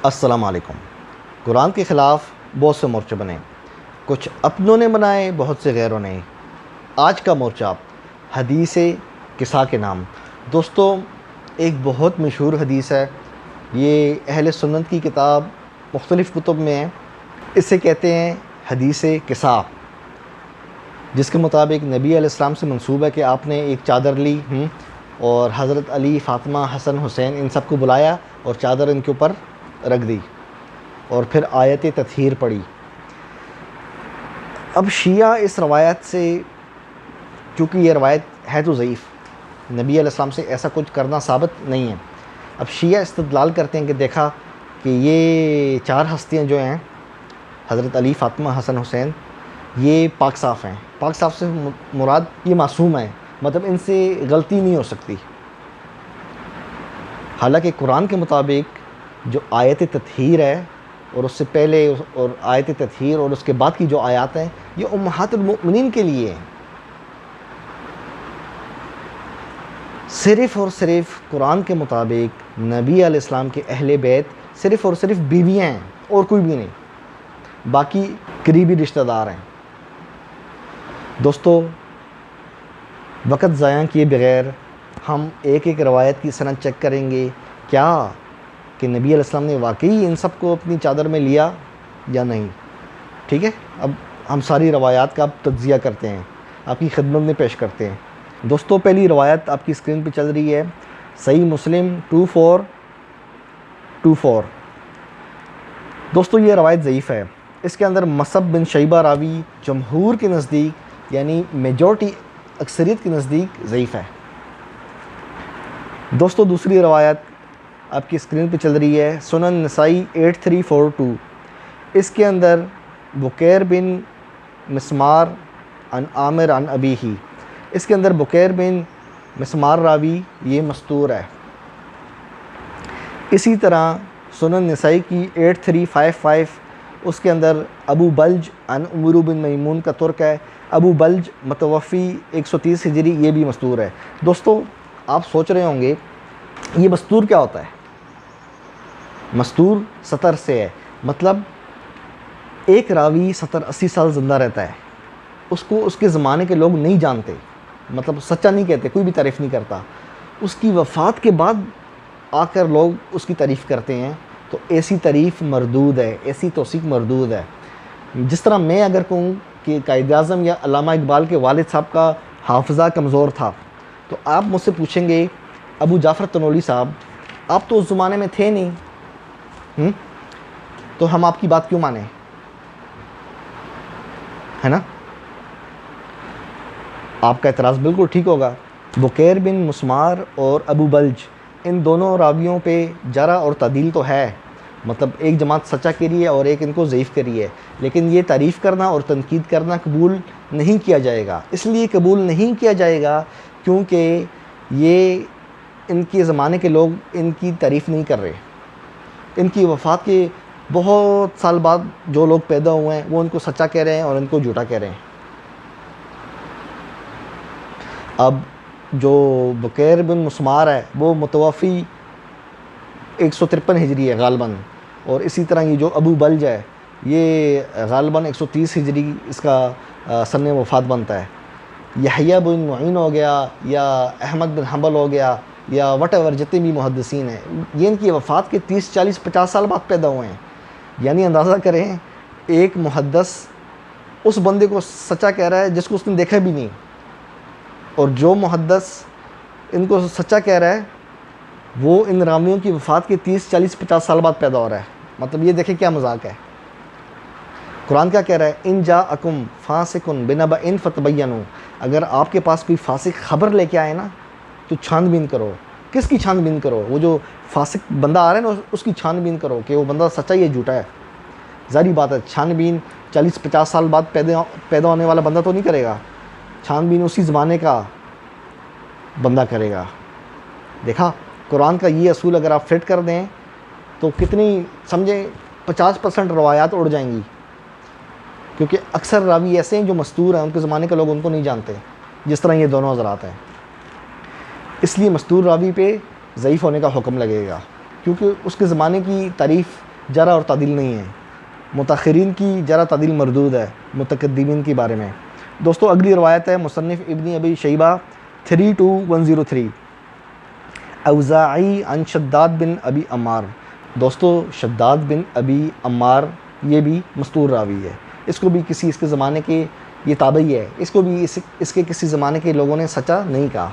السلام علیکم۔ قرآن کے خلاف بہت سے مورچے بنے، کچھ اپنوں نے بنائے، بہت سے غیروں نے۔ آج کا مورچہ حدیث کسا کے نام۔ دوستو، ایک بہت مشہور حدیث ہے، یہ اہل سنت کی کتاب مختلف کتب میں ہے۔ اسے کہتے ہیں حدیث کسا، جس کے مطابق نبی علیہ السلام سے منسوب ہے کہ آپ نے ایک چادر لی اور حضرت علی، فاطمہ، حسن، حسین ان سب کو بلایا اور چادر ان کے اوپر رکھ دی اور پھر آیت تطہیر پڑھی۔ اب شیعہ اس روایت سے، چونکہ یہ روایت ہے تو ضعیف، نبی علیہ السلام سے ایسا کچھ کرنا ثابت نہیں ہے، اب شیعہ استدلال کرتے ہیں کہ دیکھا کہ یہ چار ہستیاں جو ہیں، حضرت علی، فاطمہ، حسن، حسین، یہ پاک صاف ہیں۔ پاک صاف سے مراد یہ معصوم ہیں، مطلب ان سے غلطی نہیں ہو سکتی۔ حالانکہ قرآن کے مطابق جو آیت تطہیر ہے اور اس سے پہلے اور آیت تطہیر اور اس کے بعد کی جو آیات ہیں، یہ امہات المؤمنین کے لیے ہیں۔ صرف اور صرف قرآن کے مطابق نبی علیہ السلام کے اہل بیت صرف اور صرف بیویاں ہیں اور کوئی بھی نہیں، باقی قریبی رشتہ دار ہیں۔ دوستو، وقت ضائع کیے بغیر ہم ایک ایک روایت کی سند چیک کریں گے، کیا کہ نبی علیہ السلام نے واقعی ان سب کو اپنی چادر میں لیا یا نہیں۔ ٹھیک ہے، اب ہم ساری روایات کا اب تجزیہ کرتے ہیں، آپ کی خدمت میں پیش کرتے ہیں۔ دوستو، پہلی روایت آپ کی اسکرین پہ چل رہی ہے، صحیح مسلم 2424۔ دوستو، یہ روایت ضعیف ہے، اس کے اندر مصعب بن شیبہ راوی جمہور کے نزدیک، یعنی میجورٹی، اکثریت کے نزدیک ضعیف ہے۔ دوستو، دوسری روایت آپ کی اسکرین پہ چل رہی ہے، سنن نسائی 8342۔ اس کے اندر بکیر بن مسمار عن عامر عن ابیہ، اس کے اندر بکیر بن مسمار راوی یہ مستور ہے۔ اسی طرح سنن نسائی کی 8355، اس کے اندر ابو بلج عن عمرو بن میمون کا ترک ہے۔ ابو بلج متوفی 130 ہجری، یہ بھی مستور ہے۔ دوستو، آپ سوچ رہے ہوں گے یہ مستور کیا ہوتا ہے؟ مستور سطر سے ہے، مطلب ایک راوی 70-80 سال زندہ رہتا ہے، اس کو اس کے زمانے کے لوگ نہیں جانتے، مطلب سچا نہیں کہتے، کوئی بھی تعریف نہیں کرتا، اس کی وفات کے بعد آ کر لوگ اس کی تعریف کرتے ہیں، تو ایسی تعریف مردود ہے، ایسی توثیق مردود ہے۔ جس طرح میں اگر کہوں کہ قائد اعظم یا علامہ اقبال کے والد صاحب کا حافظہ کمزور تھا، تو آپ مجھ سے پوچھیں گے ابو جعفر تنولی صاحب، آپ تو اس زمانے میں تھے نہیں، تو ہم آپ کی بات کیوں مانیں، ہے نا؟ آپ کا اعتراض بالکل ٹھیک ہوگا۔ بکیر بن مسمار اور ابو بلج، ان دونوں راویوں پہ جرح اور تعدیل تو ہے، مطلب ایک جماعت سچا کری ہے اور ایک ان کو ضعیف کری ہے، لیکن یہ تعریف کرنا اور تنقید کرنا قبول نہیں کیا جائے گا۔ اس لیے قبول نہیں کیا جائے گا کیونکہ یہ ان کے زمانے کے لوگ ان کی تعریف نہیں کر رہے، ان کی وفات کے بہت سال بعد جو لوگ پیدا ہوئے ہیں وہ ان کو سچا کہہ رہے ہیں اور ان کو جھوٹا کہہ رہے ہیں۔ اب جو بکیر بن مسمار ہے وہ متوفی 153 ہجری ہے غالباً، اور اسی طرح یہ جو ابو بلج ہے یہ غالباً 130 ہجری اس کا سن وفات بنتا ہے۔ یحییٰ بن معین ہو گیا یا احمد بن حنبل ہو گیا یا وٹ ایور، جتنے بھی محدثین ہیں، یہ ان کی وفات کے 30، 40، 50 سال بعد پیدا ہوئے ہیں۔ یعنی اندازہ کریں، ایک محدث اس بندے کو سچا کہہ رہا ہے جس کو اس نے دیکھا بھی نہیں، اور جو محدث ان کو سچا کہہ رہا ہے وہ ان راویوں کی وفات کے 30، 40، 50 سال بعد پیدا ہو رہا ہے۔ مطلب یہ دیکھیں کیا مذاق ہے۔ قرآن کیا کہہ رہا ہے؟ ان جاءکم فاسق بنبأ فتبینوا، اگر آپ کے پاس کوئی فاسق خبر لے کے آئے نا تو چھان بین کرو۔ کس کی چھان بین کرو؟ وہ جو فاسق بندہ آ رہا ہے نا اس کی چھان بین کرو کہ وہ بندہ سچا یا جھوٹا ہے۔ ظاہری بات ہے، چھان بین 40-50 سال بعد پیدا ہونے والا بندہ تو نہیں کرے گا، چھان بین اسی زمانے کا بندہ کرے گا۔ دیکھا، قرآن کا یہ اصول اگر آپ فٹ کر دیں تو کتنی سمجھیں 50% روایات اڑ جائیں گی، کیونکہ اکثر راوی ایسے ہیں جو مستور ہیں، ان کے زمانے کے لوگ ان کو نہیں جانتے، جس طرح یہ دونوں حضرات ہیں۔ اس لیے مستور راوی پہ ضعیف ہونے کا حکم لگے گا، کیونکہ اس کے زمانے کی تعریف جرح اور تعدیل نہیں ہے، متاخرین کی جرح تعدیل مردود ہے متقدمین کے بارے میں۔ دوستو اگلی روایت ہے مصنف ابن ابی شیبہ 32103 اوزاعی عن شداد بن ابی عمار۔ دوستو شداد بن ابی عمار یہ بھی مستور راوی ہے، اس کو بھی کسی اس کے زمانے کے، یہ تابعی ہے، اس کو بھی اس کے کسی زمانے کے لوگوں نے سچا نہیں کہا۔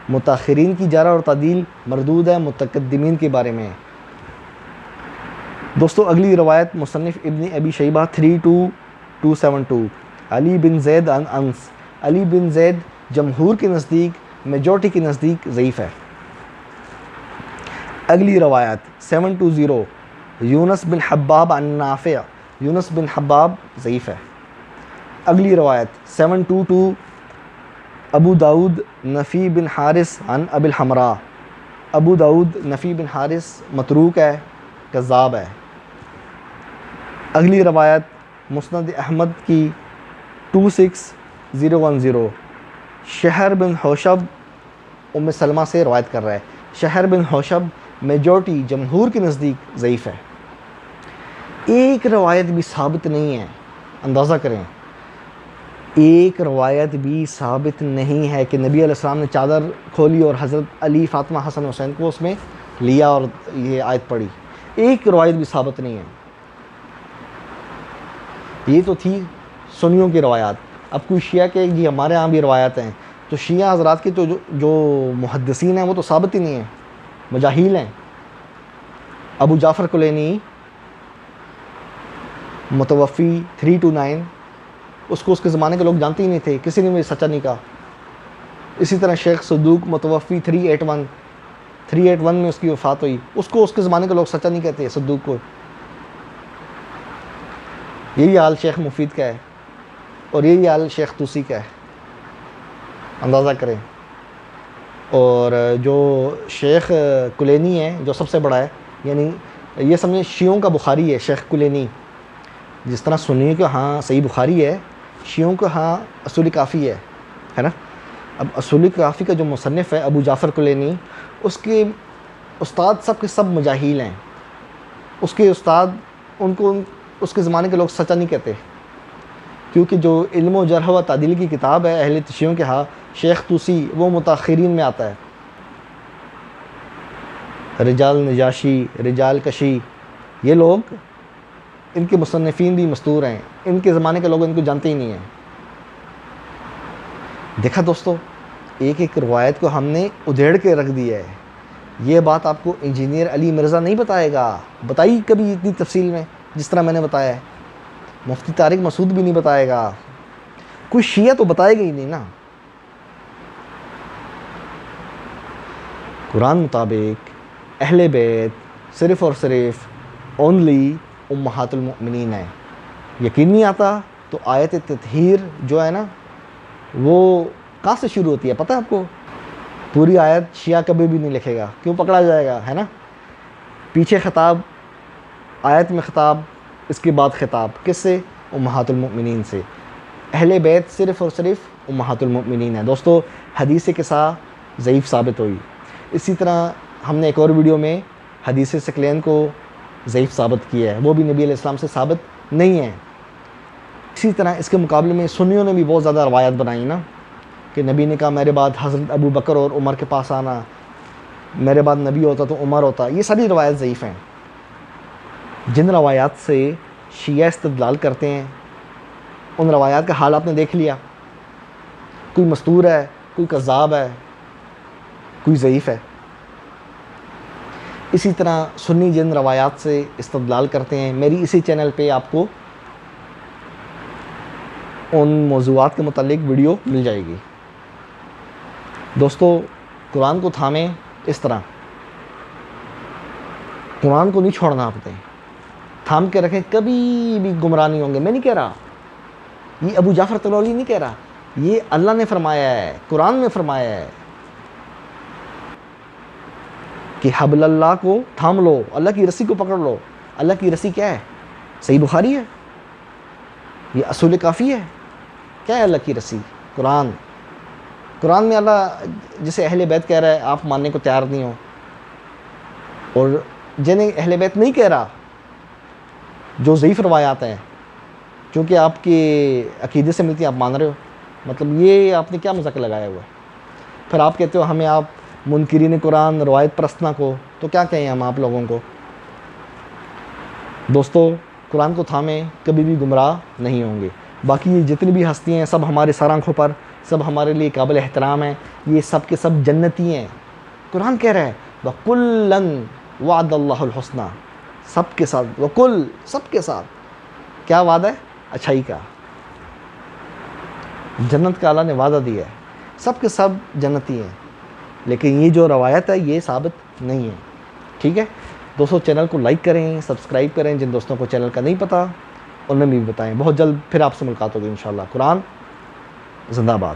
متاخرین کی جرح اور تعدیل مردود ہے متقدمین کے بارے میں۔ دوستو اگلی روایت مصنف ابن ابی شیبہ 32272 علی بن زید عن انس۔ علی بن زید جمہور کے نزدیک، میجورٹی کے نزدیک ضعیف ہے۔ اگلی روایت 720 یونس بن حباب عن نافع۔ یونس بن حباب ضعیف ہے۔ اگلی روایت 722 ابو داود نفی بن حارث عن ابی الحمراء۔ ابو داود نفی بن حارث متروک ہے، کذاب ہے۔ اگلی روایت مسند احمد کی 26010 شہر بن حوشب ام سلمہ سے روایت کر رہا ہے۔ شہر بن حوشب میجورٹی جمہور کے نزدیک ضعیف ہے۔ ایک روایت بھی ثابت نہیں ہے، اندازہ کریں، ایک روایت بھی ثابت نہیں ہے کہ نبی علیہ السلام نے چادر کھولی اور حضرت علی، فاطمہ، حسن حسین کو اس میں لیا اور یہ آیت پڑھی۔ ایک روایت بھی ثابت نہیں ہے۔ یہ تو تھی سنیوں کی روایات۔ اب کوئی شیعہ کہ جی ہمارے ہاں بھی روایات ہیں، تو شیعہ حضرات کے تو جو محدثین ہیں وہ تو ثابت ہی نہیں ہیں، مجاہیل ہیں۔ ابو جعفر کلینی متوفی 329، اس کو اس کے زمانے کے لوگ جانتے ہی نہیں تھے، کسی نے بھی سچا نہیں کہا۔ اسی طرح شیخ صدوق متوفی 381 میں اس کی وفات ہوئی، اس کو اس کے زمانے کے لوگ سچا نہیں کہتے صدوق کو۔ یہی حال شیخ مفید کا ہے، اور یہی حال شیخ توسی کا ہے، اندازہ کریں۔ اور جو شیخ کلینی ہے جو سب سے بڑا ہے، یعنی یہ سمجھیں شیعوں کا بخاری ہے شیخ کلینی، جس طرح سنیوں کے ہاں صحیح بخاری ہے، شیعوں کے ہاں اصول کافی ہے نا۔ اب اصول کافی کا جو مصنف ہے ابو جعفر کلینی، اس کے استاد سب کے سب مجاہیل ہیں۔ اس کے استاد ان کو اس کے زمانے کے لوگ سچا نہیں کہتے، کیونکہ جو علم و جرح و تعدیل کی کتاب ہے اہل شیعوں کے ہاں، شیخ توسی، وہ متاخرین میں آتا ہے۔ رجال نجاشی، رجال کشی، یہ لوگ، ان کے مصنفین بھی مستور ہیں، ان کے زمانے کے لوگ ان کو جانتے ہی نہیں ہیں۔ دیکھا دوستو، ایک ایک روایت کو ہم نے ادھیڑ کے رکھ دیا ہے۔ یہ بات آپ کو انجینئر علی مرزا نہیں بتائے گا، بتائی کبھی اتنی تفصیل میں جس طرح میں نے بتایا ہے۔ مفتی طارق مسعود بھی نہیں بتائے گا، کوئی شیعہ تو بتائے گا ہی نہیں نا۔ قرآن مطابق اہل بیت صرف اور صرف اونلی امہات المؤمنین ہے۔ یقین نہیں آتا تو آیت تطہیر جو ہے نا، وہ کہاں سے شروع ہوتی ہے پتہ ہے آپ کو؟ پوری آیت شیعہ کبھی بھی نہیں لکھے گا، کیوں؟ پکڑا جائے گا، ہے نا۔ پیچھے خطاب، آیت میں خطاب، اس کے بعد خطاب، کس سے؟ امہات المؤمنین سے۔ اہل بیت صرف اور صرف امہات المؤمنین ہے۔ دوستو حدیث قصہ ضعیف ثابت ہوئی۔ اسی طرح ہم نے ایک اور ویڈیو میں حدیث ثقلین کو ضعیف ثابت کیا ہے، وہ بھی نبی علیہ السلام سے ثابت نہیں ہے۔ اسی طرح اس کے مقابلے میں سنیوں نے بھی بہت زیادہ روایت بنائی نا، کہ نبی نے کہا میرے بعد حضرت ابو بکر اور عمر کے پاس آنا، میرے بعد نبی ہوتا تو عمر ہوتا۔ یہ ساری روایت ضعیف ہیں۔ جن روایات سے شیعہ استدلال کرتے ہیں، ان روایات کا حال آپ نے دیکھ لیا، کوئی مستور ہے، کوئی کذاب ہے، کوئی ضعیف ہے۔ اسی طرح سنی جن روایات سے استدلال کرتے ہیں، میری اسی چینل پہ آپ کو ان موضوعات کے متعلق ویڈیو مل جائے گی۔ دوستو قرآن کو تھامیں اس طرح، قرآن کو نہیں چھوڑنا آپ نے، تھام کے رکھیں، کبھی بھی گمراہ نہیں ہوں گے۔ میں نہیں کہہ رہا، یہ ابو جعفر طلولی نہیں کہہ رہا، یہ اللہ نے فرمایا ہے، قرآن میں فرمایا ہے کہ حبل اللہ کو تھام لو، اللہ کی رسی کو پکڑ لو۔ اللہ کی رسی کیا ہے؟ صحیح بخاری ہے، یہ اصول کافی ہے۔ کیا ہے اللہ کی رسی؟ قرآن۔ قرآن میں اللہ جسے اہل بیت کہہ رہا ہے آپ ماننے کو تیار نہیں ہو، اور جنہیں اہل بیت نہیں کہہ رہا جو ضعیف روایات ہیں چونکہ آپ کے عقیدے سے ملتی ہیں آپ مان رہے ہو، مطلب یہ آپ نے کیا مذاق لگایا ہوا ہے؟ پھر آپ کہتے ہو ہمیں آپ منکرین قرآن روایت پرستنا کو، تو کیا کہیں ہم آپ لوگوں کو؟ دوستو قرآن کو تھامیں، کبھی بھی گمراہ نہیں ہوں گے۔ باقی یہ جتنی بھی ہستی ہیں سب ہمارے سر آنکھوں پر، سب ہمارے لیے قابل احترام ہیں، یہ سب کے سب جنتی ہیں۔ قرآن کہہ رہا ہے وَكُلًّا وَعَدَ اللَّهُ الْحُسْنَى، سب کے ساتھ، وَكُلْ سب کے ساتھ کیا وعدہ ہے؟ اچھائی کا، جنت کا اللہ نے وعدہ دیا ہے، سب کے سب جنتی ہیں، لیکن یہ جو روایت ہے یہ ثابت نہیں ہے۔ ٹھیک ہے دوستو، چینل کو لائک کریں، سبسکرائب کریں، جن دوستوں کو چینل کا نہیں پتہ انہیں بھی بتائیں۔ بہت جلد پھر آپ سے ملاقات ہوگی انشاءاللہ۔ قرآن زندہ باد۔